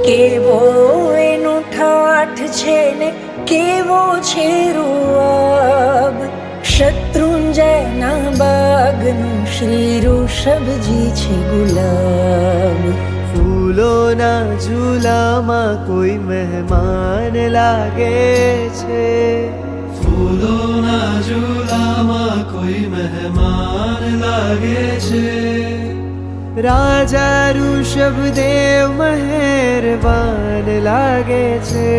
કેવો એનો ઠાઠ છે ને કેવો છે રૂઆબ, શત્રુંજયના બાગનું શ્રી ઋષભજી છે ગુલાબ. ફૂલોના ઝૂલામાં કોઈ મહેમાન લાગે છે, ફૂલોના ઝૂલામાં કોઈ મહેમાન લાગે છે. રાજા ઋષભદેવ મહેરબાન લાગે છે.